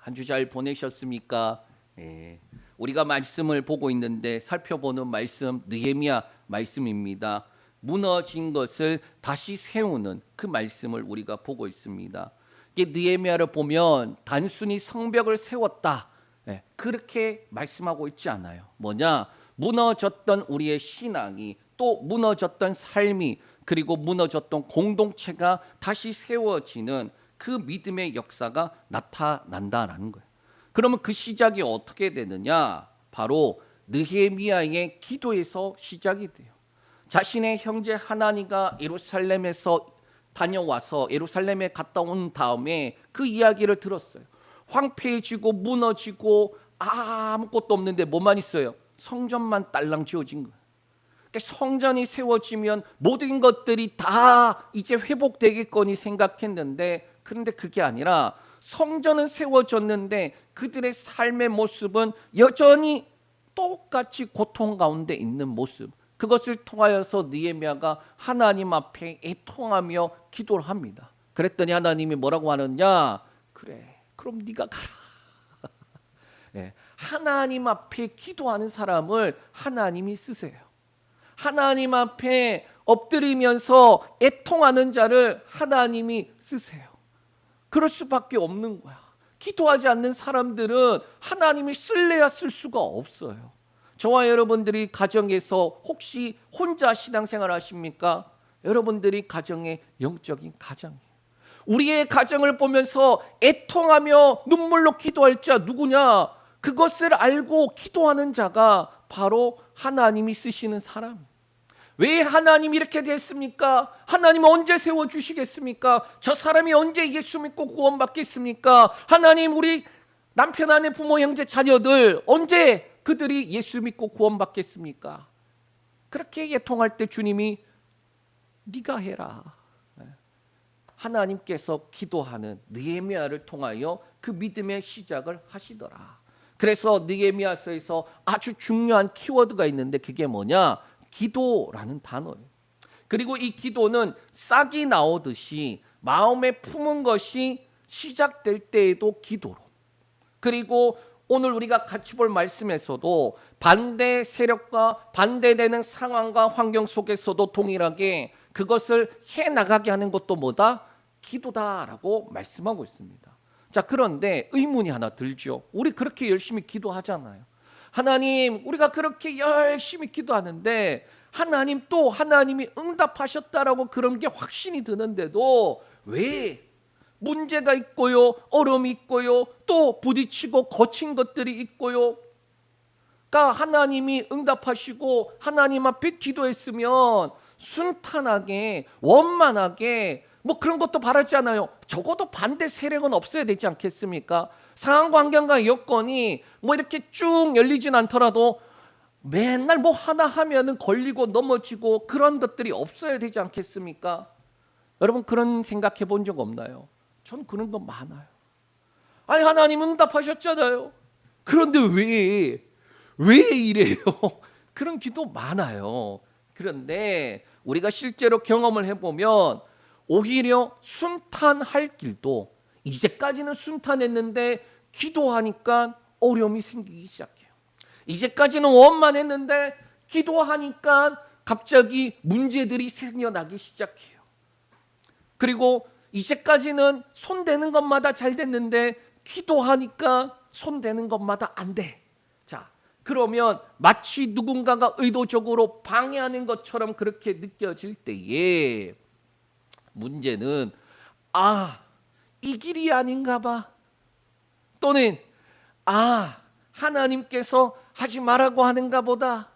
한 주 잘 보내셨습니까? 예. 우리가 말씀을 보고 있는데 살펴보는 말씀 느헤미야 말씀입니다. 무너진 것을 다시 세우는 그 말씀을 우리가 보고 있습니다. 이게 느헤미야를 보면 단순히 성벽을 세웠다, 그렇게 말씀하고 있지 않아요. 뭐냐? 무너졌던 우리의 신앙이, 또 무너졌던 삶이, 그리고 무너졌던 공동체가 다시 세워지는 그 믿음의 역사가 나타난다라는 거예요. 그러면 그 시작이 어떻게 되느냐? 바로 느헤미야의 기도에서 시작이 돼요. 자신의 형제 하나니가 예루살렘에서 다녀와서 예루살렘에 갔다 온 다음에 그 이야기를 들었어요. 황폐해지고 무너지고 아무것도 없는데 뭐만 있어요? 성전만 딸랑 지어진 거예요. 그러니까 성전이 세워지면 모든 것들이 다 이제 회복되겠거니 생각했는데, 그런데 그게 아니라 성전은 세워졌는데 그들의 삶의 모습은 여전히 똑같이 고통 가운데 있는 모습. 그것을 통하여서 느헤미야가 하나님 앞에 애통하며 기도를 합니다. 그랬더니 하나님이 뭐라고 하느냐? 그래, 그럼 네가 가라. 네, 하나님 앞에 기도하는 사람을 하나님이 쓰세요. 하나님 앞에 엎드리면서 애통하는 자를 하나님이 쓰세요. 그럴 수밖에 없는 거야. 기도하지 않는 사람들은 하나님이 쓸래야 쓸 수가 없어요. 저와 여러분들이 가정에서 혹시 혼자 신앙생활 하십니까? 여러분들이 가정의 영적인 가장이에요. 우리의 가정을 보면서 애통하며 눈물로 기도할 자 누구냐? 그것을 알고 기도하는 자가 바로 하나님이 쓰시는 사람. 왜 하나님이 이렇게 됐습니까? 하나님 언제 세워주시겠습니까? 저 사람이 언제 예수 믿고 구원받겠습니까? 하나님, 우리 남편, 아내, 부모, 형제, 자녀들 언제 그들이 예수 믿고 구원받겠습니까? 그렇게 애통할 때 주님이 네가 해라. 하나님께서 기도하는 느헤미야를 통하여 그 믿음의 시작을 하시더라. 그래서 느헤미야서에서 아주 중요한 키워드가 있는데 그게 뭐냐? 기도라는 단어예요. 그리고 이 기도는 싹이 나오듯이 마음에 품은 것이 시작될 때에도 기도로, 그리고 오늘 우리가 같이 볼 말씀에서도 반대 세력과 반대되는 상황과 환경 속에서도 동일하게 그것을 해나가게 하는 것도 뭐다? 기도다라고 말씀하고 있습니다. 자, 그런데 의문이 하나 들죠. 우리 그렇게 열심히 기도하잖아요. 하나님, 우리가 그렇게 열심히 기도하는데 하나님, 또 하나님이 응답하셨다라고 그런 게 확신이 드는데도 왜 문제가 있고요, 어려움이 있고요, 또 부딪히고 거친 것들이 있고요. 그러니까 하나님이 응답하시고 하나님 앞에 기도했으면 순탄하게 원만하게 뭐 그런 것도 바라지 않아요. 적어도 반대 세력은 없어야 되지 않겠습니까? 상황 환경과 여건이 뭐 이렇게 쭉 열리진 않더라도 맨날 뭐 하나 하면은 걸리고 넘어지고 그런 것들이 없어야 되지 않겠습니까? 여러분, 그런 생각해 본 적 없나요? 전 그런 거 많아요. 아니, 하나님 응답하셨잖아요. 그런데 왜 이래요? 그런 기도 많아요. 그런데 우리가 실제로 경험을 해보면 오히려 순탄할 길도, 이제까지는 순탄했는데 기도하니까 어려움이 생기기 시작해요. 이제까지는 원만했는데 기도하니까 갑자기 문제들이 생겨나기 시작해요. 그리고 이제까지는 손대는 것마다 잘 됐는데 기도하니까 손대는 것마다 안 돼. 자, 그러면 마치 누군가가 의도적으로 방해하는 것처럼 그렇게 느껴질 때에 문제는 이 길이 아닌가 봐. 또는 하나님께서 하지 말라고 하는가 보다.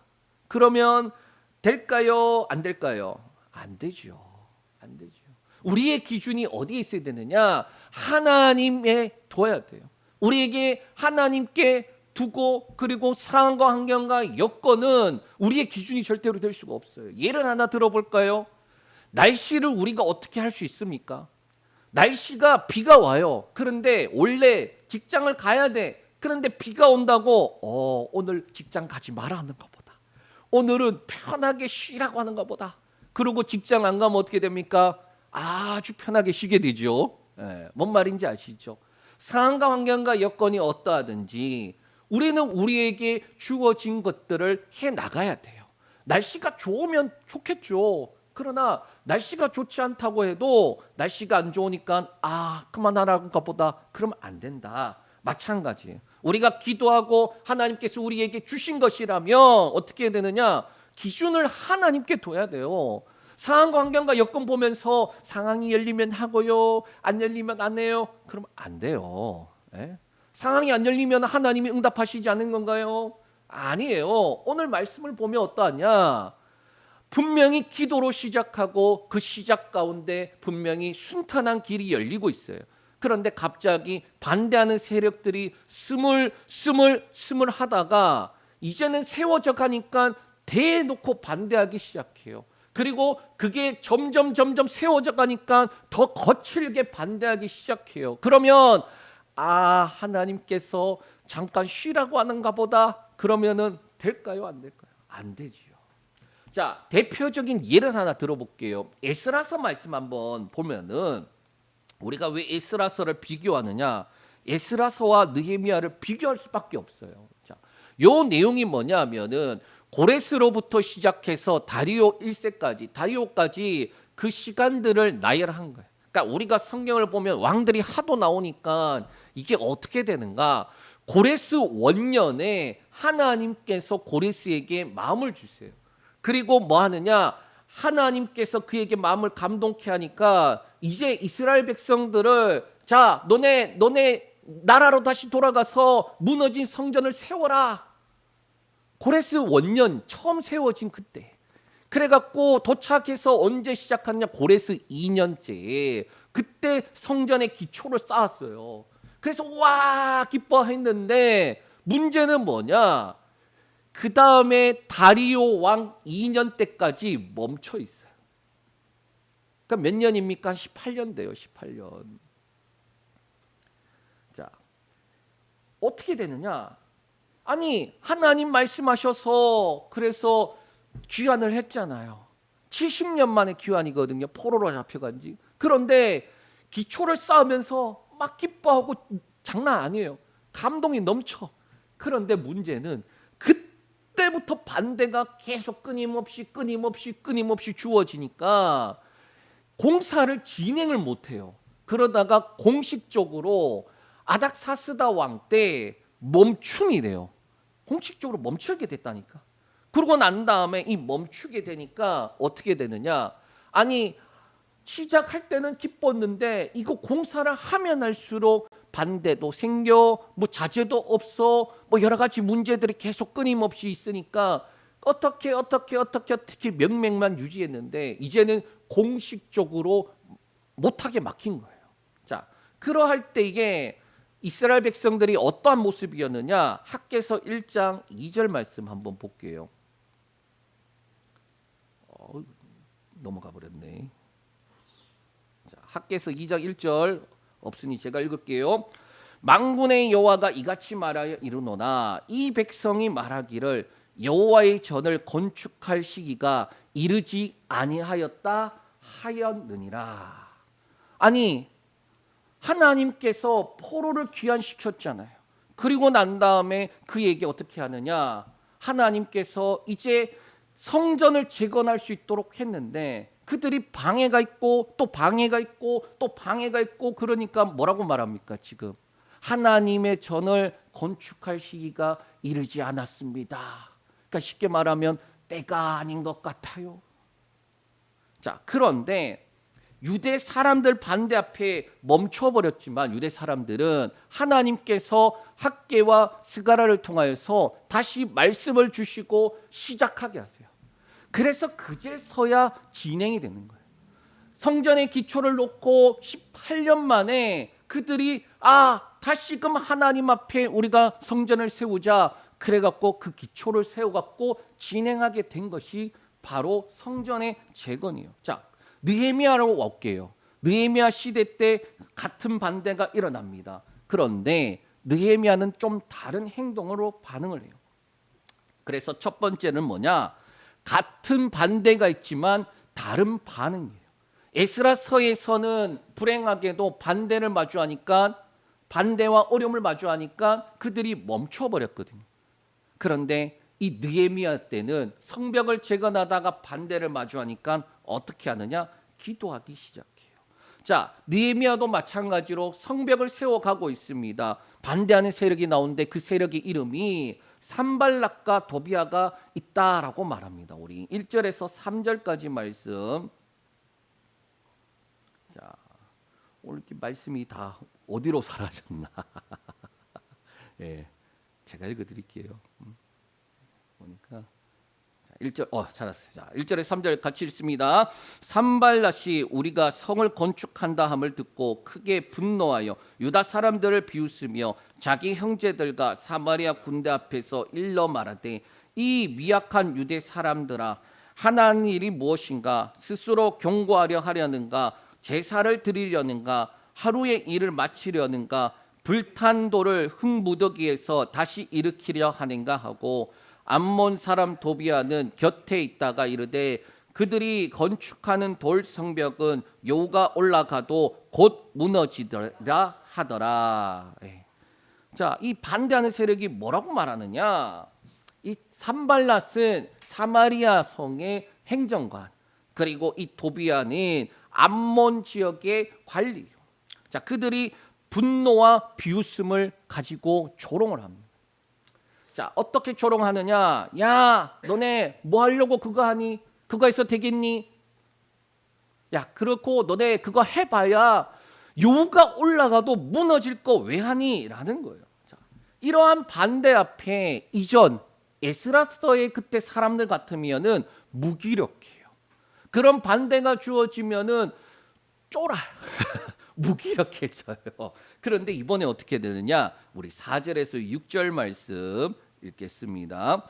그러면 될까요? 안 될까요? 안 되죠. 안 되죠. 우리의 기준이 어디에 있어야 되느냐? 하나님에 둬야 돼요. 우리에게 하나님께 두고, 그리고 상황과 환경과 여건은 우리의 기준이 절대로 될 수가 없어요. 예를 하나 들어볼까요? 날씨를 우리가 어떻게 할 수 있습니까? 날씨가 비가 와요. 그런데 원래 직장을 가야 돼. 그런데 비가 온다고 오늘 직장 가지 마라 하는 것보다, 오늘은 편하게 쉬라고 하는 것보다, 그리고 직장 안 가면 어떻게 됩니까? 아주 편하게 쉬게 되죠. 뭔 말인지 아시죠? 상황과 환경과 여건이 어떠하든지 우리는 우리에게 주어진 것들을 해 나가야 돼요. 날씨가 좋으면 좋겠죠. 그러나 날씨가 좋지 않다고 해도 날씨가 안 좋으니까 그만하라는가 보다 그러면 안 된다. 마찬가지예요. 우리가 기도하고 하나님께서 우리에게 주신 것이라면 어떻게 해야 되느냐? 기준을 하나님께 둬야 돼요. 상황과 환경과 여건 보면서 상황이 열리면 하고요, 안 열리면 안 해요. 그러면 안 돼요. 예? 상황이 안 열리면 하나님이 응답하시지 않는 건가요? 아니에요. 오늘 말씀을 보면 어떠하냐? 분명히 기도로 시작하고 그 시작 가운데 분명히 순탄한 길이 열리고 있어요. 그런데 갑자기 반대하는 세력들이 스물 하다가 이제는 세워져 가니까 대놓고 반대하기 시작해요. 그리고 그게 점점 세워져 가니까 더 거칠게 반대하기 시작해요. 그러면 하나님께서 잠깐 쉬라고 하는가 보다. 그러면은 될까요? 안 될까요? 안 되지요. 자, 대표적인 예를 하나 들어볼게요. 에스라서 말씀 한번 보면은 우리가 왜 에스라서를 비교하느냐? 에스라서와 느헤미야를 비교할 수밖에 없어요. 자, 요 내용이 뭐냐면은 고레스로부터 시작해서 다리오 1세까지, 다리오까지 그 시간들을 나열한 거예요. 그러니까 우리가 성경을 보면 왕들이 하도 나오니까 이게 어떻게 되는가? 고레스 원년에 하나님께서 고레스에게 마음을 주세요. 그리고 뭐 하느냐? 하나님께서 그에게 마음을 감동케 하니까 이제 이스라엘 백성들을 자, 너네 나라로 다시 돌아가서 무너진 성전을 세워라. 고레스 원년 처음 세워진 그때. 그래갖고 도착해서 언제 시작하느냐? 고레스 2년째. 그때 성전의 기초를 쌓았어요. 그래서 와 기뻐했는데 문제는 뭐냐? 그 다음에 다리오 왕 2년 때까지 멈춰 있어요. 그러니까 몇 년입니까? 18년 돼요. 18년. 자, 어떻게 되느냐? 아니 하나님 말씀하셔서 그래서 귀환을 했잖아요. 70년 만에 귀환이거든요. 포로로 잡혀간 지. 그런데 기초를 쌓으면서 막 기뻐하고 장난 아니에요. 감동이 넘쳐. 그런데 문제는 그때부터 반대가 계속 끊임없이 주어지니까 공사를 진행을 못해요. 그러다가 공식적으로 아닥사스다 왕 때 멈춤이 돼요. 공식적으로 멈추게 됐다니까. 그러고 난 다음에 이 멈추게 되니까 어떻게 되느냐? 아니 시작할 때는 기뻤는데 이거 공사를 하면 할수록 반대도 생겨, 뭐 자재도 없어, 뭐 여러 가지 문제들이 계속 끊임없이 있으니까 어떻게 명맥만 유지했는데 이제는 공식적으로 못하게 막힌 거예요. 자, 그러할 때 이게 이스라엘 백성들이 어떠한 모습이었느냐? 학개서 1장 2절 말씀 한번 볼게요. 넘어가 버렸네. 자, 학개서 2장 1절 없으니 제가 읽을게요. 만군의 여호와가 이같이 말하여 이르노나 이 백성이 말하기를 여호와의 전을 건축할 시기가 이르지 아니하였다 하였느니라. 아니 하나님께서 포로를 귀환시켰잖아요. 그리고 난 다음에 그에게 어떻게 하느냐? 하나님께서 이제 성전을 재건할 수 있도록 했는데 그들이 방해가 있고 또 방해가 있고 또 방해가 있고 그러니까 뭐라고 말합니까? 지금 하나님의 전을 건축할 시기가 이르지 않았습니다. 그러니까 쉽게 말하면 때가 아닌 것 같아요. 자, 그런데 유대 사람들 반대 앞에 멈춰버렸지만 유대 사람들은 하나님께서 학개와 스가랴를 통하여서 다시 말씀을 주시고 시작하게 하세요. 그래서 그제서야 진행이 되는 거예요. 성전의 기초를 놓고 18년 만에 그들이 다시금 하나님 앞에 우리가 성전을 세우자 그래갖고 그 기초를 세워갖고 진행하게 된 것이 바로 성전의 재건이에요. 자, 느헤미야로 올게요. 느헤미야 시대 때 같은 반대가 일어납니다. 그런데 느헤미야는 좀 다른 행동으로 반응을 해요. 그래서 첫 번째는 뭐냐? 같은 반대가 있지만 다른 반응이에요. 에스라서에서는 불행하게도 반대를 마주하니까 반대와 어려움을 마주하니까 그들이 멈춰버렸거든요. 그런데 이 느헤미야 때는 성벽을 재건하다가 반대를 마주하니까 어떻게 하느냐? 기도하기 시작해요. 자, 느헤미야도 마찬가지로 성벽을 세워가고 있습니다. 반대하는 세력이 나오는데 그 세력의 이름이 산발락과 도비아가 있다라고 말합니다. 우리 1절에서 3절까지 말씀. 자, 오늘 이렇게 말씀이 다 어디로 사라졌나? 예, 제가 읽어드릴게요. 보니까 1절 찾았어요. 자, 1절에 3절 같이 읽습니다. 산발랏이 우리가 성을 건축한다 함을 듣고 크게 분노하여 유다 사람들을 비웃으며 자기 형제들과 사마리아 군대 앞에서 일러 말하되 이 미약한 유대 사람들아 하나님 일이 무엇인가? 스스로 경고하려 하려는가? 제사를 드리려는가? 하루의 일을 마치려는가? 불탄 돌을 흙무더기에서 다시 일으키려 하는가 하고 암몬 사람 도비아는 곁에 있다가 이르되 그들이 건축하는 돌 성벽은 여호가 올라가도 곧 무너지리라 하더라. 자, 이 반대하는 세력이 뭐라고 말하느냐? 이 산발랏은 사마리아 성의 행정관, 그리고 이 도비아는 암몬 지역의 관리. 자, 그들이 분노와 비웃음을 가지고 조롱을 합니다. 자, 어떻게 조롱하느냐? 야, 너네 뭐 하려고 그거 하니? 그거 해서 되겠니? 야, 그렇고 너네 그거 해봐야 여호가 올라가도 무너질 거 왜 하니? 라는 거예요. 자, 이러한 반대 앞에 이전 에스라서의 그때 사람들 같으면은 무기력해요. 그런 반대가 주어지면은 쫄아요. 무기력해져요. 그런데 이번에 어떻게 되느냐? 우리 4절에서 6절 말씀 읽겠습니다.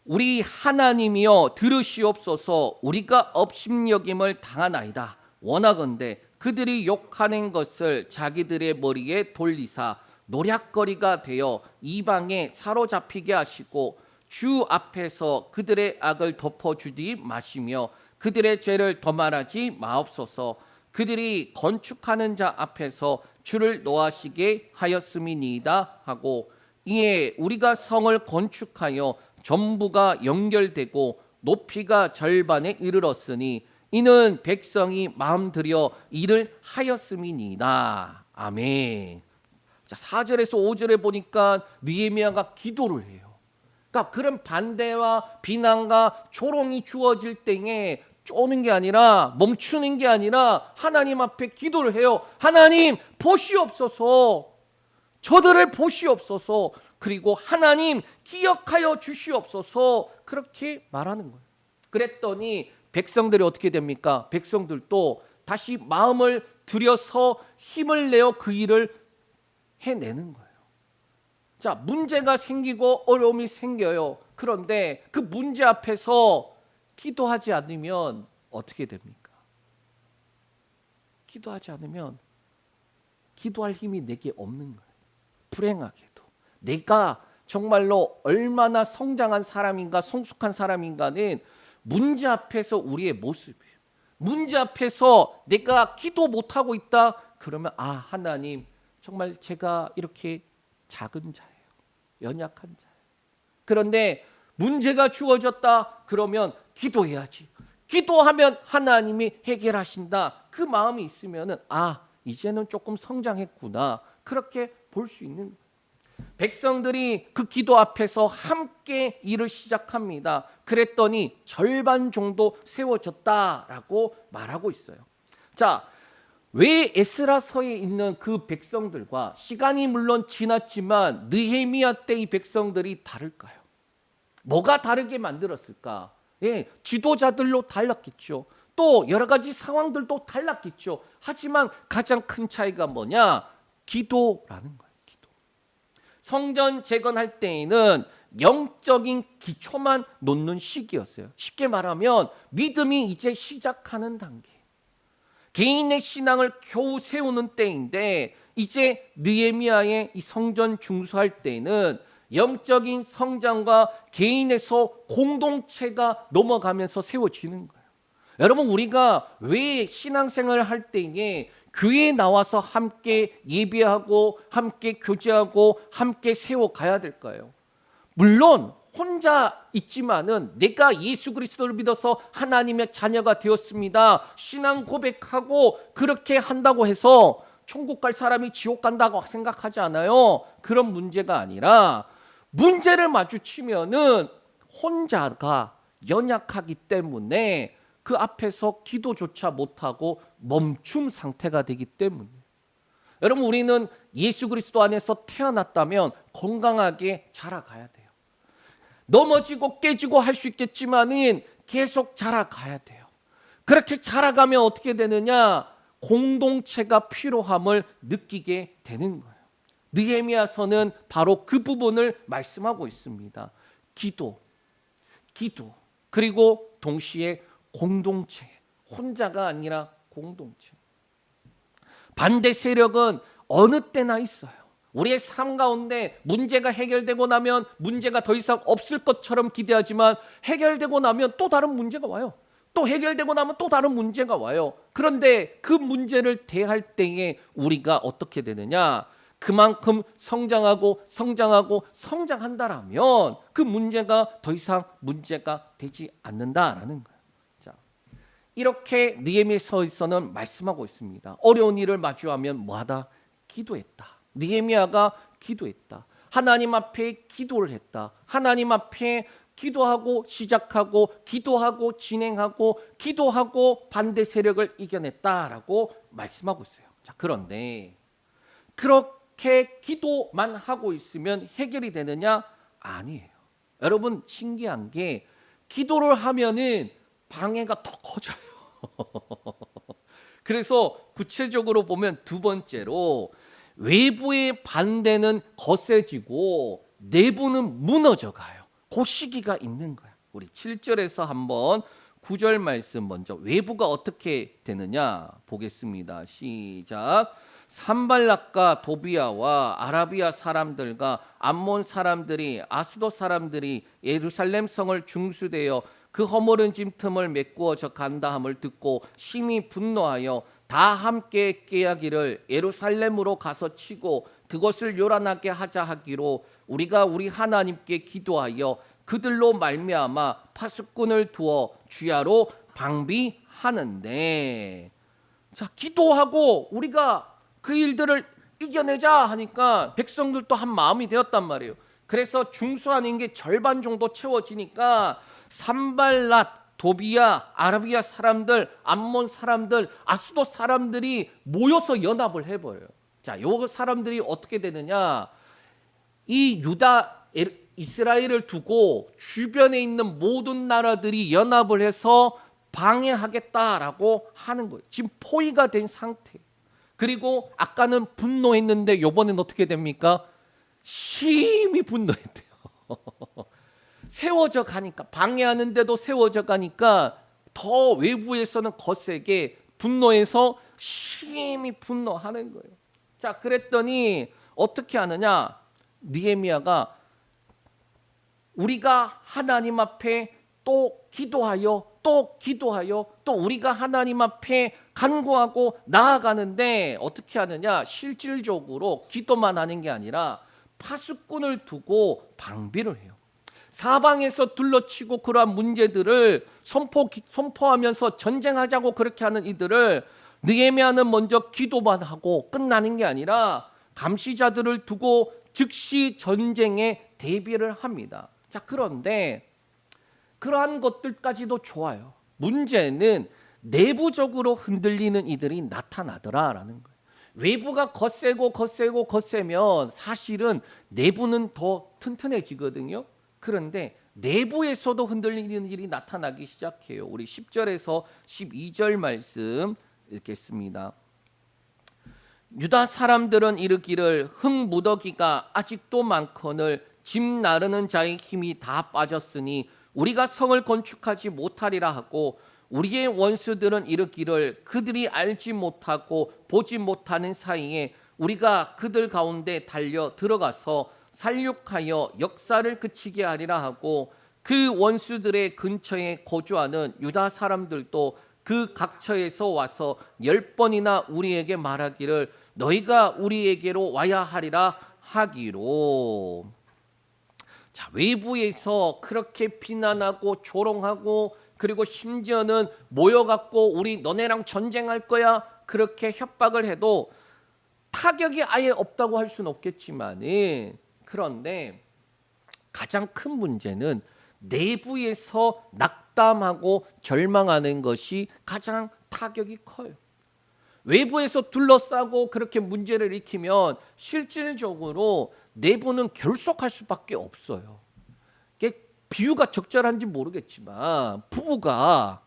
우리 하나님이여 들으시옵소서. 우리가 업심여김을 당하나이다. 원하건대 그들이 욕하는 것을 자기들의 머리에 돌리사 노략거리가 되어 이방에 사로잡히게 하시고 주 앞에서 그들의 악을 덮어주지 마시며 그들의 죄를 더 말하지 마옵소서. 그들이 건축하는 자 앞에서 주를 노하시게 하였음이니이다 하고 이에 우리가 성을 건축하여 전부가 연결되고 높이가 절반에 이르렀으니 이는 백성이 마음 들여 일을 하였음이니이다. 아멘. 자, 4절에서 5절에 보니까 느헤미야가 기도를 해요. 그러니까 그런 반대와 비난과 조롱이 주어질 때에 쪼는 게 아니라 멈추는 게 아니라 하나님 앞에 기도를 해요. 하나님 보시옵소서. 저들을 보시옵소서. 그리고 하나님 기억하여 주시옵소서. 그렇게 말하는 거예요. 그랬더니 백성들이 어떻게 됩니까? 백성들도 다시 마음을 들여서 힘을 내어 그 일을 해내는 거예요. 자, 문제가 생기고 어려움이 생겨요. 그런데 그 문제 앞에서 기도하지 않으면 어떻게 됩니까? 기도하지 않으면 기도할 힘이 내게 없는 거예요. 불행하게도 내가 정말로 얼마나 성장한 사람인가 성숙한 사람인가는 문제 앞에서 우리의 모습이에요. 문제 앞에서 내가 기도 못하고 있다 그러면 아, 하나님 정말 제가 이렇게 작은 자예요. 연약한 자예요. 그런데 문제가 주어졌다 그러면 기도해야지. 기도하면 하나님이 해결하신다. 그 마음이 있으면은 아, 이제는 조금 성장했구나. 그렇게 볼 수 있는 거예요. 백성들이 그 기도 앞에서 함께 일을 시작합니다. 그랬더니 절반 정도 세워졌다라고 말하고 있어요. 자, 왜 에스라서에 있는 그 백성들과 시간이 물론 지났지만 느헤미야 때 이 백성들이 다를까요? 뭐가 다르게 만들었을까? 예, 지도자들로 달랐겠죠. 또 여러 가지 상황들도 달랐겠죠. 하지만 가장 큰 차이가 뭐냐? 기도라는 거예요. 기도. 성전 재건할 때에는 영적인 기초만 놓는 시기였어요. 쉽게 말하면 믿음이 이제 시작하는 단계. 개인의 신앙을 겨우 세우는 때인데 이제 느헤미야의 이 성전 중수할 때는 영적인 성장과 개인에서 공동체가 넘어가면서 세워지는 거예요. 여러분, 우리가 왜 신앙생활을 할 때에 교회에 나와서 함께 예배하고 함께 교제하고 함께 세워가야 될까요? 물론 혼자 있지만은 내가 예수 그리스도를 믿어서 하나님의 자녀가 되었습니다. 신앙 고백하고 그렇게 한다고 해서 천국 갈 사람이 지옥 간다고 생각하지 않아요. 그런 문제가 아니라 문제를 마주치면은 혼자가 연약하기 때문에 그 앞에서 기도조차 못하고 멈춤 상태가 되기 때문에 여러분 우리는 예수 그리스도 안에서 태어났다면 건강하게 자라가야 돼요. 넘어지고 깨지고 할 수 있겠지만은 계속 자라가야 돼요. 그렇게 자라가면 어떻게 되느냐? 공동체가 필요함을 느끼게 되는 거예요. 느헤미야서는 바로 그 부분을 말씀하고 있습니다. 기도, 그리고 동시에 공동체, 혼자가 아니라 공동체. 반대 세력은 어느 때나 있어요. 우리의 삶 가운데 문제가 해결되고 나면 문제가 더 이상 없을 것처럼 기대하지만 해결되고 나면 또 다른 문제가 와요. 또 해결되고 나면 또 다른 문제가 와요. 그런데 그 문제를 대할 때에 우리가 어떻게 되느냐? 그만큼 성장한다라면 그 문제가 더 이상 문제가 되지 않는다라는 거예요. 자, 이렇게 느헤미야서에서는 말씀하고 있습니다. 어려운 일을 마주하면 뭐하다? 기도했다. 느헤미야가 기도했다. 하나님 앞에 기도를 했다. 하나님 앞에 기도하고 시작하고 기도하고 진행하고 기도하고 반대 세력을 이겨냈다라고 말씀하고 있어요. 자, 그런데 그렇게 기도만 하고 있으면 해결이 되느냐? 아니에요. 여러분 신기한 게 기도를 하면은 방해가 더 커져요. 그래서 구체적으로 보면 두 번째로 외부의 반대는 거세지고 내부는 무너져 가요. 그 시기가 있는 거야. 우리 7절에서 한번 9절 말씀 먼저 외부가 어떻게 되느냐 보겠습니다. 시작. 산발락과 도비아와 아라비아 사람들과 암몬 사람들이 아수도 사람들이 예루살렘 성을 중수되어 그 허물은 짐 틈을 메꾸어져 간다함을 듣고 심히 분노하여 다 함께 깨야기를 예루살렘으로 가서 치고 그것을 요란하게 하자 하기로 우리가 우리 하나님께 기도하여 그들로 말미암아 파수꾼을 두어 주야로 방비하는데, 자, 기도하고 우리가 그 일들을 이겨내자 하니까 백성들도 한 마음이 되었단 말이에요. 그래서 중수하는 게 절반 정도 채워지니까 산발랏, 도비아, 아라비아 사람들, 암몬 사람들, 아수도 사람들이 모여서 연합을 해버려요. 자, 요 사람들이 어떻게 되느냐? 이 유다, 이스라엘을 두고 주변에 있는 모든 나라들이 연합을 해서 방해하겠다라고 하는 거예요. 지금 포위가 된 상태. 그리고 아까는 분노했는데 이번엔 어떻게 됩니까? 심히 분노했대요. 세워져 가니까, 방해하는데도 세워져 가니까 더 외부에서는 거세게 분노해서 심히 분노하는 거예요. 자, 그랬더니 어떻게 하느냐? 느헤미야가 우리가 하나님 앞에 또 기도하여 또 우리가 하나님 앞에 간구하고 나아가는데 어떻게 하느냐? 실질적으로 기도만 하는 게 아니라 파수꾼을 두고 방비를 해요. 사방에서 둘러치고 그러한 문제들을 선포하면서 전쟁하자고 그렇게 하는 이들을 느헤미야는 먼저 기도만 하고 끝나는 게 아니라 감시자들을 두고 즉시 전쟁에 대비를 합니다. 자, 그런데 그러한 것들까지도 좋아요. 문제는 내부적으로 흔들리는 이들이 나타나더라라는 거예요. 외부가 거세면 사실은 내부는 더 튼튼해지거든요. 그런데 내부에서도 흔들리는 일이 나타나기 시작해요. 우리 10절에서 12절 말씀 읽겠습니다. 유다 사람들은 이르기를 흙 무더기가 아직도 많거늘 짐 나르는 자의 힘이 다 빠졌으니 우리가 성을 건축하지 못하리라 하고 우리의 원수들은 이르기를 그들이 알지 못하고 보지 못하는 사이에 우리가 그들 가운데 달려 들어가서 살육하여 역사를 그치게 하리라 하고 그 원수들의 근처에 거주하는 유다 사람들도 그 각처에서 와서 10번이나 우리에게 말하기를 너희가 우리에게로 와야 하리라 하기로. 자, 외부에서 그렇게 비난하고 조롱하고 그리고 심지어는 모여갖고 우리 너네랑 전쟁할 거야 그렇게 협박을 해도 타격이 아예 없다고 할 수는 없겠지만은, 그런데 가장 큰 문제는 내부에서 낙담하고 절망하는 것이 가장 타격이 커요. 외부에서 둘러싸고 그렇게 문제를 일으키면 실질적으로 내부는 결속할 수밖에 없어요. 이게 비유가 적절한지 모르겠지만 부부가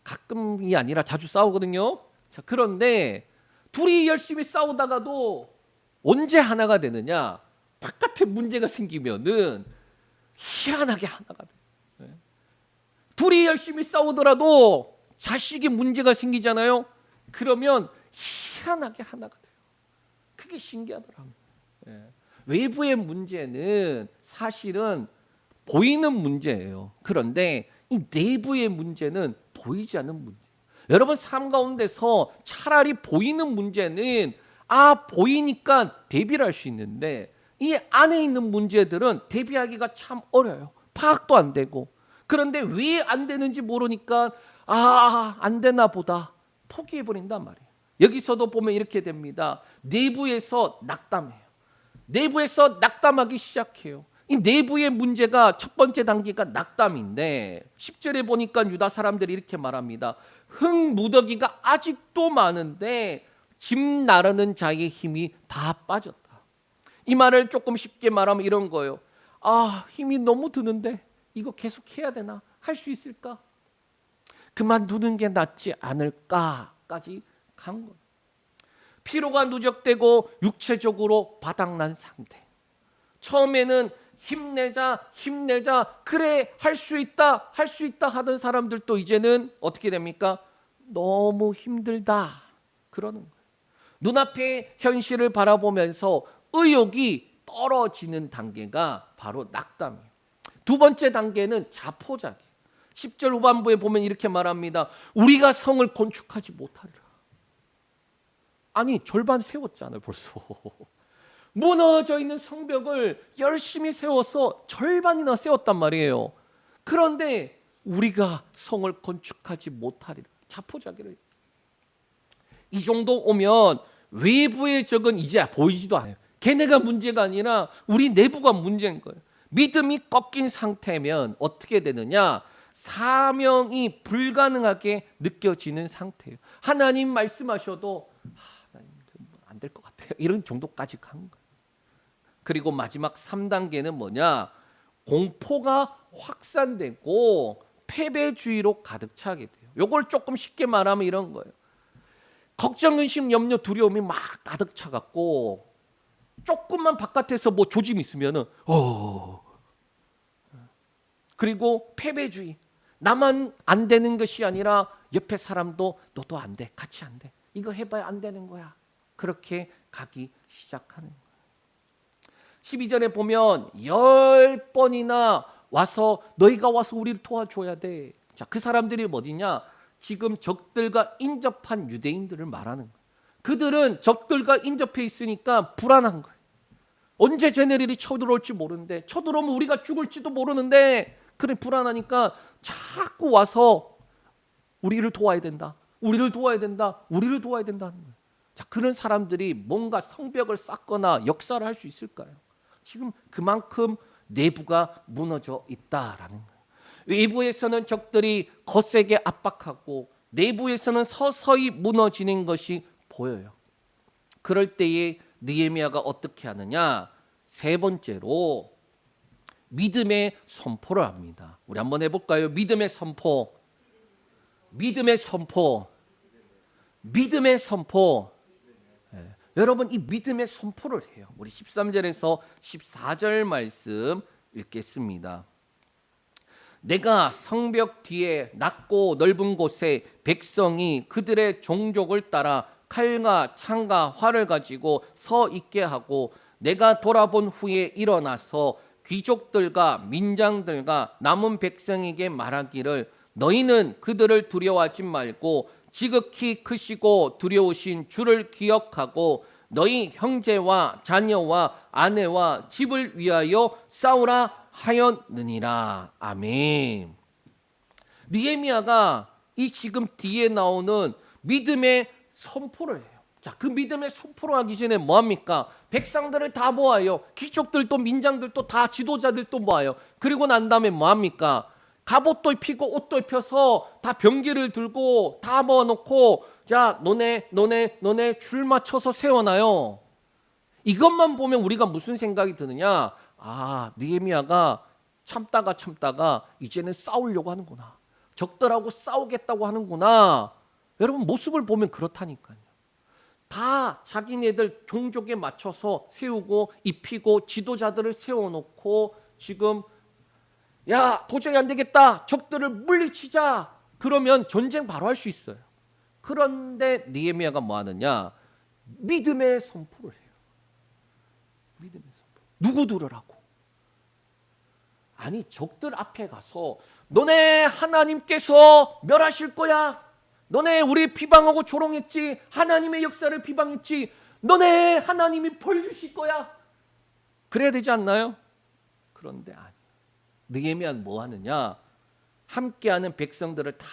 가끔이 아니라 자주 싸우거든요. 자, 그런데 둘이 열심히 싸우다가도 언제 하나가 되느냐? 바깥에 문제가 생기면은 희한하게 하나가 돼요. 둘이 열심히 싸우더라도 자식이 문제가 생기잖아요. 그러면 희한하게 하나가 돼요. 그게 신기하더라고요. 외부의 문제는 사실은 보이는 문제예요. 그런데 이 내부의 문제는 보이지 않는 문제. 여러분 삶 가운데서 차라리 보이는 문제는 보이니까 대비를 할 수 있는데 이 안에 있는 문제들은 대비하기가 참 어려워요. 파악도 안 되고. 그런데 왜 안 되는지 모르니까 안 되나 보다 포기해버린단 말이에요. 여기서도 보면 이렇게 됩니다. 내부에서 낙담해요. 내부에서 낙담하기 시작해요. 이 내부의 문제가 첫 번째 단계가 낙담인데 10절에 보니까 유다 사람들이 이렇게 말합니다. 흙무더기가 아직도 많은데 집 나르는 자의 힘이 다 빠졌다. 이 말을 조금 쉽게 말하면 이런 거예요. 힘이 너무 드는데 이거 계속 해야 되나? 할 수 있을까? 그만두는 게 낫지 않을까까지 간 거예요. 피로가 누적되고 육체적으로 바닥난 상태. 처음에는 힘내자 그래 할 수 있다 하던 사람들도 이제는 어떻게 됩니까? 너무 힘들다 그러는 거예요. 눈앞의 현실을 바라보면서 의욕이 떨어지는 단계가 바로 낙담이에요. 두 번째 단계는 자포자기. 10절 후반부에 보면 이렇게 말합니다. 우리가 성을 건축하지 못하리라. 아니 절반 세웠잖아요 벌써. 무너져 있는 성벽을 열심히 세워서 절반이나 세웠단 말이에요. 그런데 우리가 성을 건축하지 못하리라. 자포자기를. 이 정도 오면 외부의 적은 이제 보이지도 않아요. 걔네가 문제가 아니라 우리 내부가 문제인 거예요. 믿음이 꺾인 상태면 어떻게 되느냐? 사명이 불가능하게 느껴지는 상태예요. 하나님 말씀하셔도 안 될 것 같아요. 이런 정도까지 간 거예요. 그리고 마지막 3단계는 뭐냐? 공포가 확산되고 패배주의로 가득 차게 돼요. 이걸 조금 쉽게 말하면 이런 거예요. 걱정, 의심, 염려, 두려움이 막 가득 차갖고 조금만 바깥에서 뭐 조짐 있으면은 그리고 패배주의. 나만 안 되는 것이 아니라 옆에 사람도 너도 안 돼. 같이 안 돼. 이거 해봐야 안 되는 거야. 그렇게 가기 시작하는 거예요. 12절에 보면 10번이나 와서 너희가 와서 우리를 도와줘야 돼. 자, 그 사람들이 어디냐? 지금 적들과 인접한 유대인들을 말하는 거예요. 그들은 적들과 인접해 있으니까 불안한 거예요. 언제 쟤네들이 쳐들어올지 모르는데, 쳐들어오면 우리가 죽을지도 모르는데, 그래 불안하니까 자꾸 와서 우리를 도와야 된다. 우리를 도와야 된다. 우리를 도와야 된다는 거예요. 자, 그런 사람들이 뭔가 성벽을 쌓거나 역사를 할 수 있을까요? 지금 그만큼 내부가 무너져 있다라는 거예요. 외부에서는 적들이 거세게 압박하고 내부에서는 서서히 무너지는 것이 보여요. 그럴 때에 느헤미야가 어떻게 하느냐? 세 번째로 믿음의 선포를 합니다. 우리 한번 해볼까요? 믿음의 선포. 믿음의 선포. 믿음의 선포. 여러분 이 믿음의 선포를 해요. 우리 13절에서 14절 말씀 읽겠습니다. 내가 성벽 뒤에 낮고 넓은 곳에 백성이 그들의 종족을 따라 칼과 창과 활을 가지고 서 있게 하고 내가 돌아본 후에 일어나서 귀족들과 민장들과 남은 백성에게 말하기를 너희는 그들을 두려워하지 말고 지극히 크시고 두려우신 주를 기억하고 너희 형제와 자녀와 아내와 집을 위하여 싸우라 하였느니라. 아멘. 느헤미야가 이 지금 뒤에 나오는 믿음의 선포를 해요. 자, 그 믿음의 선포를 하기 전에 뭐 합니까? 백성들을 다 모아요. 귀족들도 민장들도 다 지도자들도 모아요. 그리고 난 다음에 뭐 합니까? 갑옷도 입히고 옷도 입혀서 다 병기를 들고 다 모아놓고 자, 너네 줄 맞춰서 세워놔요. 이것만 보면 우리가 무슨 생각이 드느냐? 아, 느헤미야가 참다가 이제는 싸우려고 하는구나. 적들하고 싸우겠다고 하는구나. 여러분 모습을 보면 그렇다니까요. 다 자기네들 종족에 맞춰서 세우고 입히고 지도자들을 세워놓고 지금 야 도저히 안 되겠다. 적들을 물리치자. 그러면 전쟁 바로 할 수 있어요. 그런데 느헤미야가 뭐 하느냐? 믿음의 선포를 해요. 믿음의 선포. 누구 들으라고? 아니 적들 앞에 가서 너네 하나님께서 멸하실 거야. 너네 우리 비방하고 조롱했지. 하나님의 역사를 비방했지. 너네 하나님이 벌 주실 거야. 그래야 되지 않나요? 그런데 아니야. 느헤미야는 뭐 하느냐? 함께하는 백성들을 다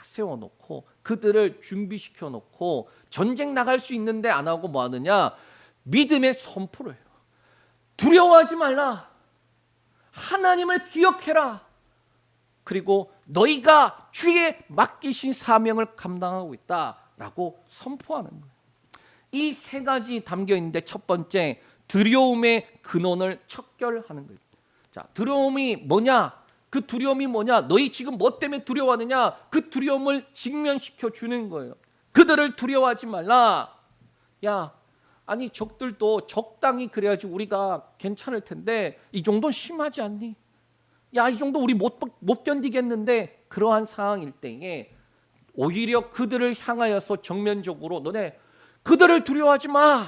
세워놓고 그들을 준비시켜 놓고 전쟁 나갈 수 있는데 안 하고 뭐 하느냐? 믿음의 선포를 해요. 두려워하지 말라. 하나님을 기억해라. 그리고 너희가 주의 맡기신 사명을 감당하고 있다라고 선포하는 거예요. 이 세 가지 담겨 있는데 첫 번째 두려움의 근원을 척결하는 거예요. 자, 두려움이 뭐냐? 그 두려움이 뭐냐? 너희 지금 뭐 때문에 두려워하느냐? 그 두려움을 직면시켜 주는 거예요. 그들을 두려워하지 말라. 야, 아니 적들도 적당히 그래야지 우리가 괜찮을 텐데 이 정도는 심하지 않니? 야, 이 정도 우리 못 견디겠는데 그러한 상황일 때에 오히려 그들을 향하여서 정면적으로 너네 그들을 두려워하지 마.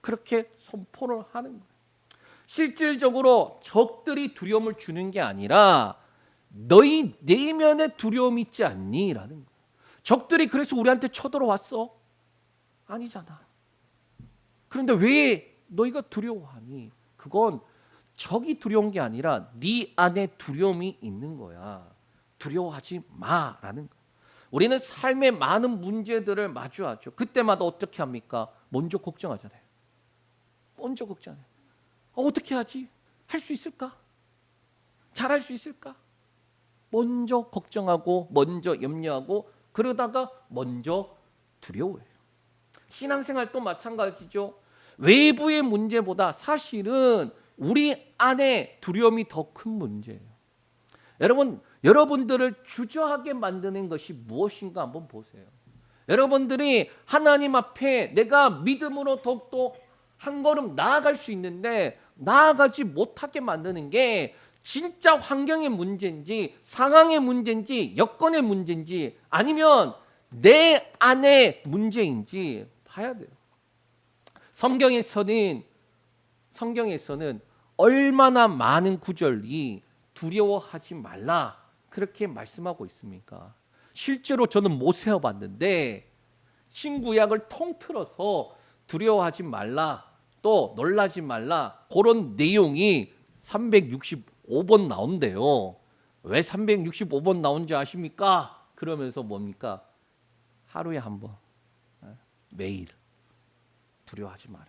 그렇게 선포를 하는 거예요. 실질적으로 적들이 두려움을 주는 게 아니라 너희 내면에 두려움이 있지 않니? 라는 거예요. 적들이 그래서 우리한테 쳐들어왔어? 아니잖아. 그런데 왜 너희가 두려워하니? 그건 적이 두려운 게 아니라 네 안에 두려움이 있는 거야. 두려워하지 마라는 거야. 우리는 삶의 많은 문제들을 마주하죠. 그때마다 어떻게 합니까? 먼저 걱정하잖아요. 먼저 걱정해요. 어떻게 하지? 할 수 있을까? 잘할 수 있을까? 먼저 걱정하고 먼저 염려하고 그러다가 먼저 두려워해요. 신앙생활도 마찬가지죠. 외부의 문제보다 사실은 우리 안에 두려움이 더 큰 문제예요. 여러분들을 주저하게 만드는 것이 무엇인가 한번 보세요. 여러분들이 하나님 앞에 내가 믿음으로 더욱더 한 걸음 나아갈 수 있는데 나아가지 못하게 만드는 게 진짜 환경의 문제인지 상황의 문제인지 여건의 문제인지 아니면 내 안의 문제인지 봐야 돼요. 성경에서는 얼마나 많은 구절이 두려워하지 말라 그렇게 말씀하고 있습니까? 실제로 저는 못 세어봤는데 신구약을 통틀어서 두려워하지 말라 또 놀라지 말라 그런 내용이 365번 나온대요. 왜 365번 나온지 아십니까? 그러면서 뭡니까? 하루에 한 번, 매일 두려워하지 마라.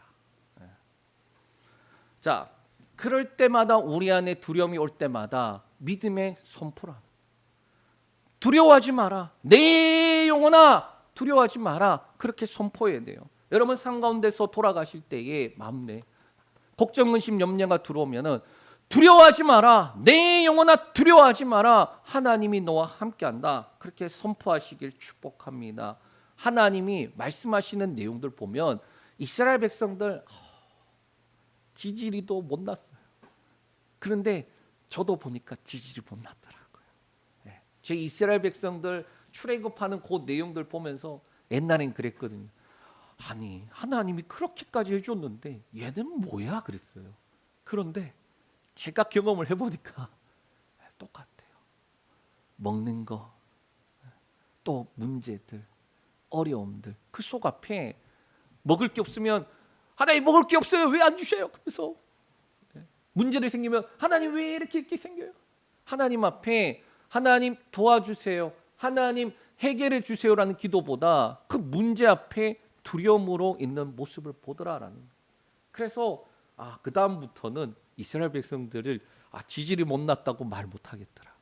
자, 그럴 때마다 우리 안에 두려움이 올 때마다 믿음의 선포라. 두려워하지 마라. 내 영혼아 두려워하지 마라. 그렇게 선포해야 돼요. 여러분 삶 가운데서 돌아가실 때에 마음에 걱정, 근심, 염려가 들어오면은 두려워하지 마라. 내 영혼아 두려워하지 마라. 하나님이 너와 함께한다. 그렇게 선포하시길 축복합니다. 하나님이 말씀하시는 내용들 보면 이스라엘 백성들 지지리도 못 났어요. 그런데 저도 보니까 지지리 못 났더라고요. 제 이스라엘 백성들 출애굽하는 그 내용들 보면서 옛날엔 그랬거든요. 아니 하나님이 그렇게까지 해줬는데 얘는 뭐야 그랬어요. 그런데 제가 경험을 해보니까 똑같아요. 먹는 거, 또 문제들, 어려움들, 그 속 앞에 먹을 게 없으면 하나님 먹을 게 없어요. 왜 안 주셔요? 그래서 문제들 생기면 하나님 왜 이렇게 생겨요? 하나님 앞에 하나님 도와주세요. 하나님 해결해 주세요라는 기도보다 그 문제 앞에 두려움으로 있는 모습을 보더라라는 거예요. 그래서 그 다음부터는 이스라엘 백성들을 지질이 못났다고 말 못하겠더라고요.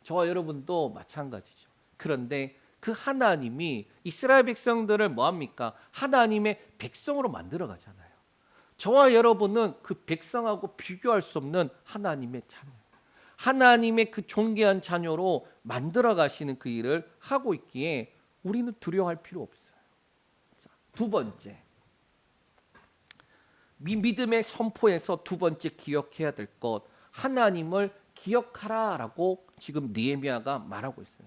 저와 여러분도 마찬가지죠. 그런데 그 하나님이 이스라엘 백성들을 뭐합니까? 하나님의 백성으로 만들어 가잖아요. 저와 여러분은 그 백성하고 비교할 수 없는 하나님의 자녀, 하나님의 그 존귀한 자녀로 만들어 가시는 그 일을 하고 있기에 우리는 두려워할 필요 없어요. 자, 두 번째, 믿음의 선포에서 두 번째 기억해야 될 것, 하나님을 기억하라라고 지금 느헤미야가 말하고 있어요.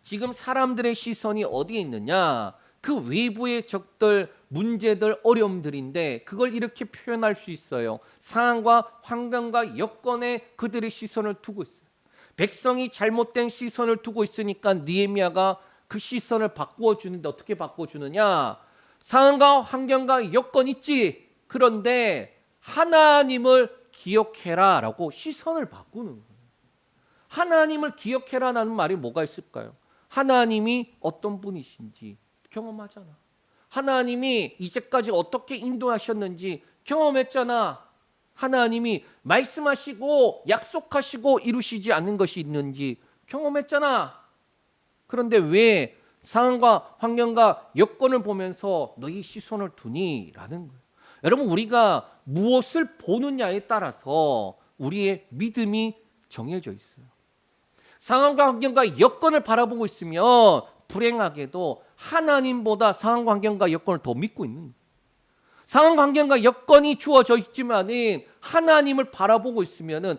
지금 사람들의 시선이 어디에 있느냐? 그 외부의 적들, 문제들, 어려움들인데 그걸 이렇게 표현할 수 있어요. 상황과 환경과 여건에 그들의 시선을 두고 있어요. 백성이 잘못된 시선을 두고 있으니까 느헤미야가 그 시선을 바꾸어 주는데 어떻게 바꾸어 주느냐? 상황과 환경과 여건 있지. 그런데 하나님을 기억해라라고 시선을 바꾸는 거예요. 하나님을 기억해라라는 말이 뭐가 있을까요? 하나님이 어떤 분이신지 경험하잖아. 하나님이 이제까지 어떻게 인도하셨는지 경험했잖아. 하나님이 말씀하시고 약속하시고 이루시지 않는 것이 있는지 경험했잖아. 그런데 왜 상황과 환경과 여건을 보면서 너희 시선을 두니? 라는 거예요. 여러분, 우리가 무엇을 보느냐에 따라서 우리의 믿음이 정해져 있어요. 상황과 환경과 여건을 바라보고 있으면 불행하게도 하나님보다 상황 환경과 여건을 더 믿고 있는 거예요. 상황 환경과 여건이 주어져 있지만은 하나님을 바라보고 있으면은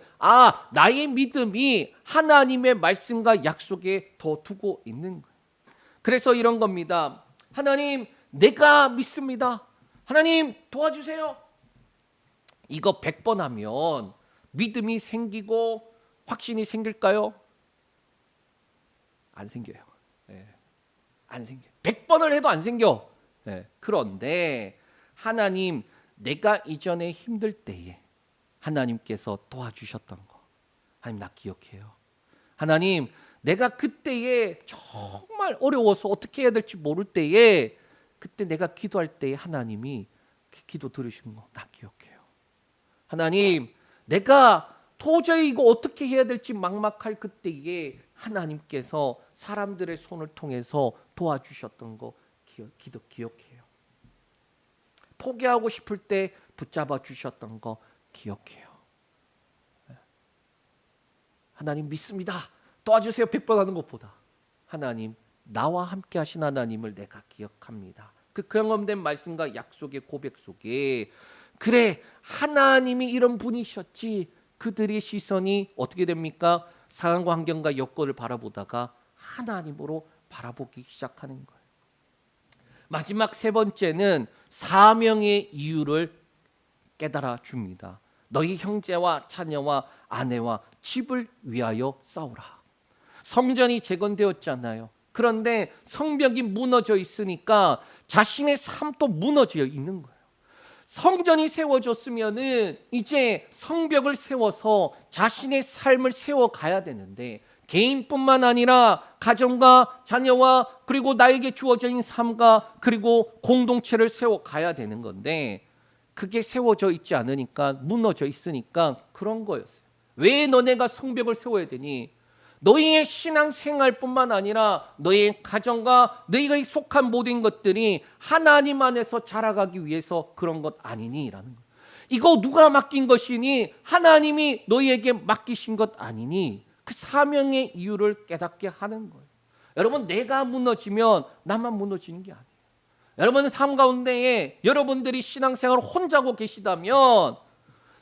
나의 믿음이 하나님의 말씀과 약속에 더 두고 있는 거예요. 그래서 이런 겁니다. 하나님, 내가 믿습니다. 하나님 도와주세요. 이거 100번 하면 믿음이 생기고 확신이 생길까요? 안 생겨요. 안 생겨요. 100번을 해도 안 생겨. 그런데 하나님, 내가 이전에 힘들 때에 하나님께서 도와주셨던 거 하나님 나 기억해요. 하나님, 내가 그때에 정말 어려워서 어떻게 해야 될지 모를 때에 그때 내가 기도할 때에 하나님이 그 기도 들으신 거 나 기억해요. 하나님, 내가 도저히 이거 어떻게 해야 될지 막막할 그때에 하나님께서 사람들의 손을 통해서 도와주셨던 거 기억해요. 포기하고 싶을 때 붙잡아 주셨던 거 기억해요. 하나님 믿습니다. 도와주세요. 100번 하는 것보다 하나님, 나와 함께 하신 하나님을 내가 기억합니다. 그 경험된 말씀과 약속의 고백 속에 그래, 하나님이 이런 분이셨지. 그들의 시선이 어떻게 됩니까? 상황과 환경과 여건을 바라보다가 하나님으로 바라보기 시작하는 거예요. 마지막 세 번째는 사명의 이유를 깨달아 줍니다. 너희 형제와 자녀와 아내와 집을 위하여 싸우라. 성전이 재건되었잖아요. 그런데 성벽이 무너져 있으니까 자신의 삶도 무너져 있는 거예요. 성전이 세워졌으면은 이제 성벽을 세워서 자신의 삶을 세워가야 되는데 개인뿐만 아니라 가정과 자녀와 그리고 나에게 주어진 삶과 그리고 공동체를 세워가야 되는 건데 그게 세워져 있지 않으니까 무너져 있으니까 그런 거였어요. 왜 너네가 성벽을 세워야 되니? 너희의 신앙생활뿐만 아니라 너희의 가정과 너희가 속한 모든 것들이 하나님 안에서 자라가기 위해서 그런 것 아니니? 라는 거예요. 이거 누가 맡긴 것이니? 하나님이 너희에게 맡기신 것 아니니? 그 사명의 이유를 깨닫게 하는 거예요. 여러분, 내가 무너지면 나만 무너지는 게 아니에요. 여러분의 삶 가운데에 여러분들이 신앙생활을 혼자 하고 계시다면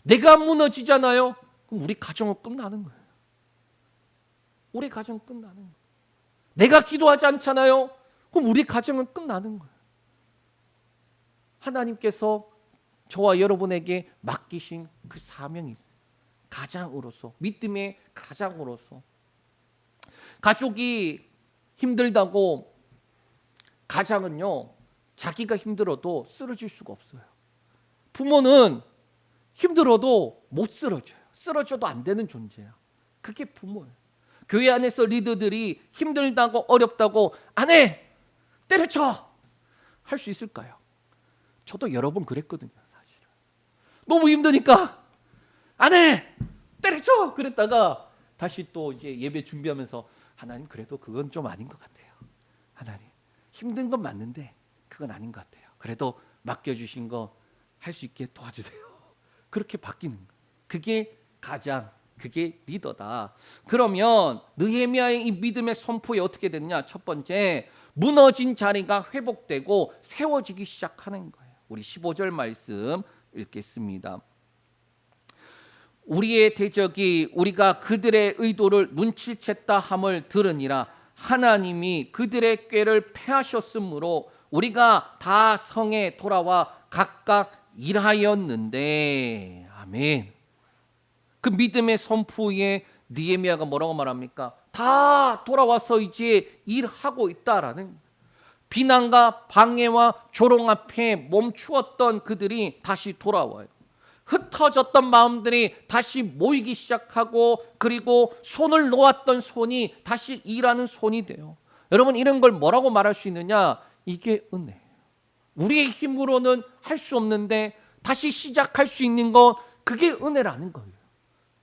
내가 무너지잖아요. 그럼 우리 가정은 끝나는 거예요. 우리 가정은 끝나는 거예요. 내가 기도하지 않잖아요. 그럼 우리 가정은 끝나는 거예요. 하나님께서 저와 여러분에게 맡기신 그 사명이 있어요. 가장으로서, 믿음의 가장으로서. 가족이 힘들다고 가장은요, 자기가 힘들어도 쓰러질 수가 없어요. 부모는 힘들어도 못 쓰러져요. 쓰러져도 안 되는 존재야. 그게 부모예요. 교회 안에서 리더들이 힘들다고 어렵다고 안 해! 때려쳐! 할 수 있을까요? 저도 여러 번 그랬거든요. 사실은. 너무 힘드니까 안 해! 때려쳐! 그랬다가 다시 또 이제 예배 준비하면서 하나님 그래도 그건 좀 아닌 것 같아요. 하나님 힘든 건 맞는데 그건 아닌 것 같아요. 그래도 맡겨주신 거 할 수 있게 도와주세요. 그렇게 바뀌는 거예요. 그게 가장, 그게 리더다. 그러면 느헤미야의 이 믿음의 선포에 어떻게 됐냐? 첫 번째, 무너진 자리가 회복되고 세워지기 시작하는 거예요. 우리 15절 말씀 읽겠습니다. 우리의 대적이 우리가 그들의 의도를 눈치챘다 함을 들으니라. 하나님이 그들의 꾀를 패하셨으므로 우리가 다 성에 돌아와 각각 일하였는데. 아멘. 그 믿음의 선포에 느헤미야가 뭐라고 말합니까? 다 돌아와서 이제 일하고 있다라는, 비난과 방해와 조롱 앞에 멈추었던 그들이 다시 돌아와요. 흩어졌던 마음들이 다시 모이기 시작하고, 그리고 손을 놓았던 손이 다시 일하는 손이 돼요. 여러분, 이런 걸 뭐라고 말할 수 있느냐? 이게 은혜예요. 우리의 힘으로는 할 수 없는데 다시 시작할 수 있는 것, 그게 은혜라는 거예요.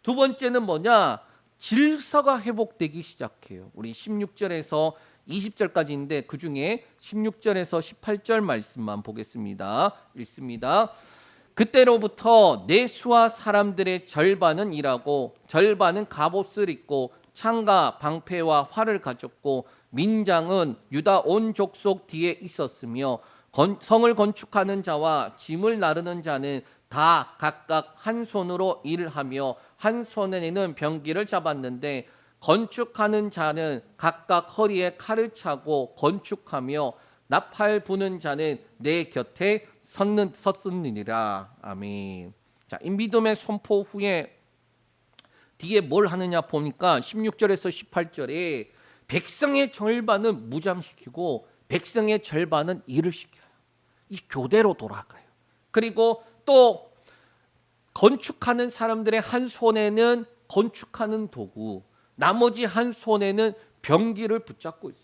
두 번째는 뭐냐? 질서가 회복되기 시작해요. 우리 16절에서 20절까지인데 그 중에 16절에서 18절 말씀만 보겠습니다. 읽습니다. 그때로부터 내 수하 사람들의 절반은 일하고 절반은 갑옷을 입고 창과 방패와 활을 가졌고, 민장은 유다 온 족속 뒤에 있었으며 성을 건축하는 자와 짐을 나르는 자는 다 각각 한 손으로 일을 하며 한 손에는 병기를 잡았는데, 건축하는 자는 각각 허리에 칼을 차고 건축하며 나팔 부는 자는 내 곁에 섰느니라. 아멘. 자, 이 믿음의 선포 후에 뒤에 뭘 하느냐 보니까 16절에서 18절에 백성의 절반은 무장시키고 백성의 절반은 일을 시켜요. 이 교대로 돌아가요. 그리고 또 건축하는 사람들의 한 손에는 건축하는 도구, 나머지 한 손에는 병기를 붙잡고 있어요.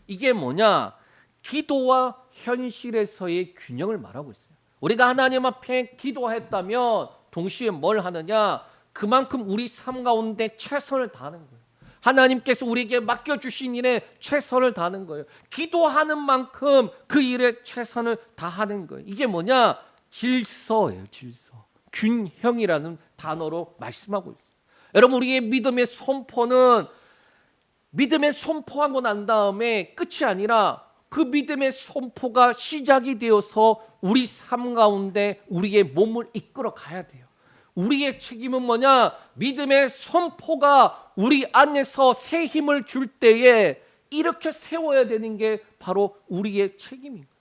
이게 뭐냐? 기도와 현실에서의 균형을 말하고 있어요. 우리가 하나님 앞에 기도했다면 동시에 뭘 하느냐? 그만큼 우리 삶 가운데 최선을 다하는 거예요. 하나님께서 우리에게 맡겨주신 일에 최선을 다하는 거예요. 기도하는 만큼 그 일에 최선을 다하는 거예요. 이게 뭐냐? 질서예요. 질서. 균형이라는 단어로 말씀하고 있어요. 여러분, 우리의 믿음의 선포는 믿음의 선포하고 난 다음에 끝이 아니라 그 믿음의 선포가 시작이 되어서 우리 삶 가운데 우리의 몸을 이끌어 가야 돼요. 우리의 책임은 뭐냐? 믿음의 선포가 우리 안에서 새 힘을 줄 때에 이렇게 세워야 되는 게 바로 우리의 책임입니다.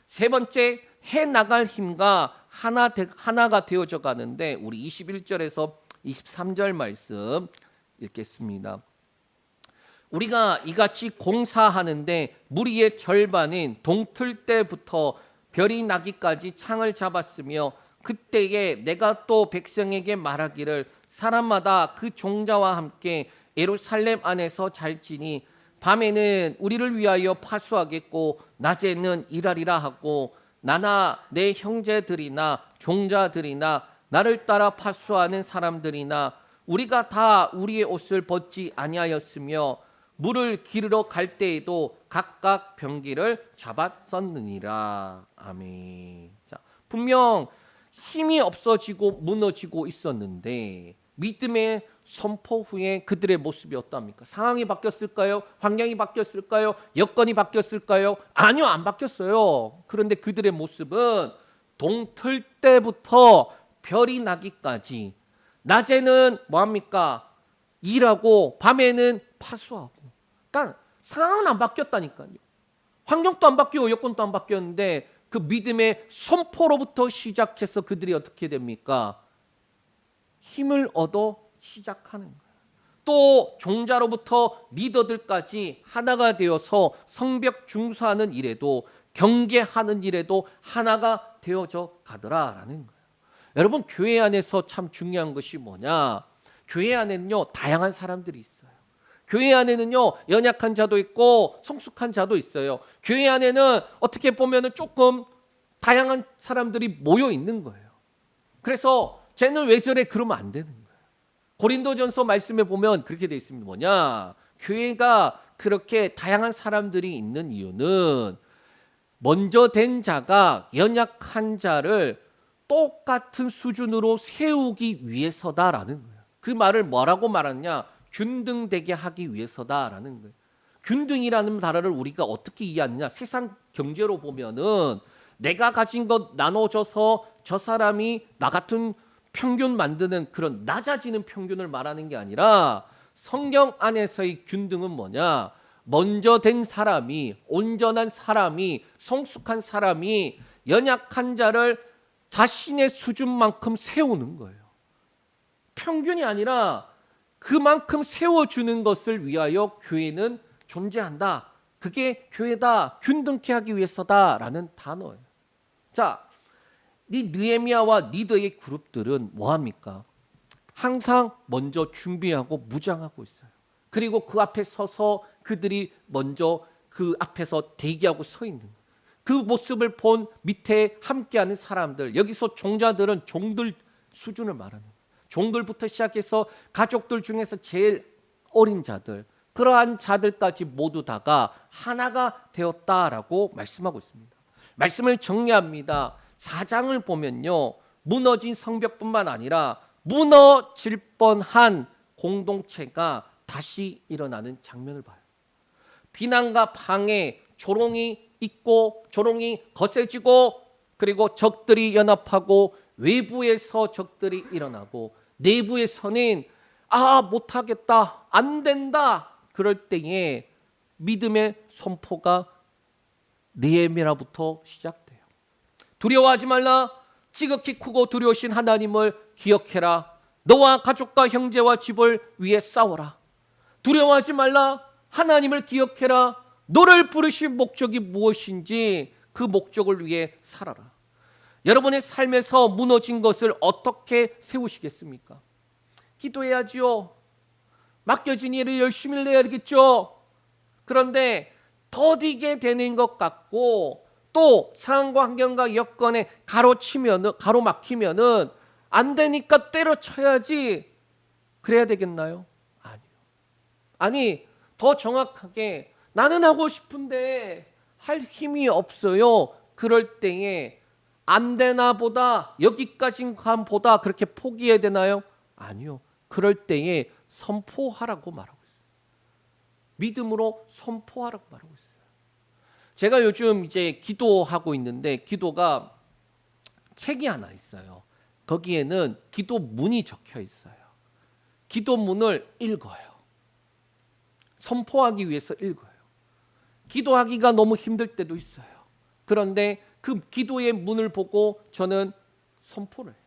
세 번째, 해나갈 힘과 하나가 되어져 가는데 우리 21절에서 23절 말씀 읽겠습니다. 우리가 이같이 공사하는데 무리의 절반인 동틀 때부터 별이 나기까지 창을 잡았으며, 그때에 내가 또 백성에게 말하기를 사람마다 그 종자와 함께 예루살렘 안에서 잘지니 밤에는 우리를 위하여 파수하겠고 낮에는 일하리라 하고, 나나 내 형제들이나 종자들이나 나를 따라 파수하는 사람들이나 우리가 다 우리의 옷을 벗지 아니하였으며 물을 기르러 갈 때에도 각각 병기를 잡았었느니라. 아멘. 자, 분명 힘이 없어지고 무너지고 있었는데 믿음의 선포 후에 그들의 모습이 어떠합니까? 상황이 바뀌었을까요? 환경이 바뀌었을까요? 여건이 바뀌었을까요? 아니요, 안 바뀌었어요. 그런데 그들의 모습은 동틀 때부터 별이 나기까지 낮에는 뭐합니까? 일하고 밤에는 파수하고. 그러니까 상황은 안 바뀌었다니까요. 환경도 안 바뀌고 여건도 안 바뀌었는데 그 믿음의 선포로부터 시작해서 그들이 어떻게 됩니까? 힘을 얻어 시작하는 거예요. 또 종자로부터 리더들까지 하나가 되어서 성벽 중수하는 일에도 경계하는 일에도 하나가 되어져 가더라라는 거예요. 여러분, 교회 안에서 참 중요한 것이 뭐냐? 교회 안에는요 다양한 사람들이 있어요. 교회 안에는요 연약한 자도 있고 성숙한 자도 있어요. 교회 안에는 어떻게 보면은 조금 다양한 사람들이 모여 있는 거예요. 그래서 쟤는 왜 저래 그러면 안 되는 거예요. 고린도전서 말씀에 보면 그렇게 돼 있습니다. 뭐냐? 교회가 그렇게 다양한 사람들이 있는 이유는 먼저 된 자가 연약한 자를 똑같은 수준으로 세우기 위해서다라는 거예요. 그 말을 뭐라고 말하냐? 균등되게 하기 위해서다라는 거예요. 균등이라는 단어를 우리가 어떻게 이해하느냐? 세상 경제로 보면은 내가 가진 것 나눠줘서 저 사람이 나 같은 평균 만드는 그런 낮아지는 평균을 말하는 게 아니라 성경 안에서의 균등은 뭐냐? 먼저 된 사람이, 온전한 사람이, 성숙한 사람이 연약한 자를 자신의 수준만큼 세우는 거예요. 평균이 아니라 그만큼 세워주는 것을 위하여 교회는 존재한다. 그게 교회다. 균등케 하기 위해서다라는 단어예요. 자, 이 느헤미야와 리더의 그룹들은 뭐합니까? 항상 먼저 준비하고 무장하고 있어요. 그리고 그 앞에 서서 그들이 먼저 그 앞에서 대기하고 서 있는 거예요. 그 모습을 본 밑에 함께하는 사람들, 여기서 종자들은 종들 수준을 말하는 거예요. 종들부터 시작해서 가족들 중에서 제일 어린 자들, 그러한 자들까지 모두 다가 하나가 되었다라고 말씀하고 있습니다. 말씀을 정리합니다. 4장을 보면요, 무너진 성벽뿐만 아니라 무너질 뻔한 공동체가 다시 일어나는 장면을 봐요. 비난과 방해, 조롱이 있고 조롱이 거세지고 그리고 적들이 연합하고 외부에서 적들이 일어나고 내부에서는 못하겠다, 안 된다, 그럴 때에 믿음의 선포가 느헤미야부터 시작돼요. 두려워하지 말라. 지극히 크고 두려우신 하나님을 기억해라. 너와 가족과 형제와 집을 위해 싸워라. 두려워하지 말라. 하나님을 기억해라. 너를 부르신 목적이 무엇인지 그 목적을 위해 살아라. 여러분의 삶에서 무너진 것을 어떻게 세우시겠습니까? 기도해야지요. 맡겨진 일을 열심히 내야 되겠죠. 그런데 더디게 되는 것 같고 또 상황과 환경과 여건에 가로막히면은 안 되니까 때려쳐야지 그래야 되겠나요? 아니요. 아니, 더 정확하게 나는 하고 싶은데 할 힘이 없어요. 그럴 때에 안 되나 보다, 여기까진 보다 그렇게 포기해야 되나요? 아니요. 그럴 때에 선포하라고 말하고 있어요. 믿음으로 선포하라고 말하고 있어요. 제가 요즘 이제 기도하고 있는데 기도가 책이 하나 있어요. 거기에는 기도문이 적혀 있어요. 기도문을 읽어요. 선포하기 위해서 읽어요. 기도하기가 너무 힘들 때도 있어요. 그런데 그 기도의 문을 보고 저는 선포를 해요.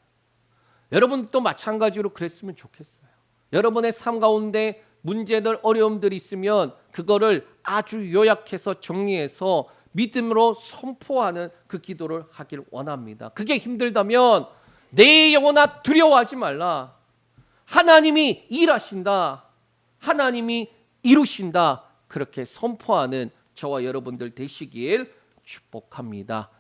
여러분도 마찬가지로 그랬으면 좋겠어요. 여러분의 삶 가운데 문제들, 어려움들이 있으면 그거를 아주 요약해서 정리해서 믿음으로 선포하는 그 기도를 하길 원합니다. 그게 힘들다면 내 영혼아 두려워하지 말라. 하나님이 일하신다. 하나님이 이루신다. 그렇게 선포하는 저와 여러분들 되시길 축복합니다.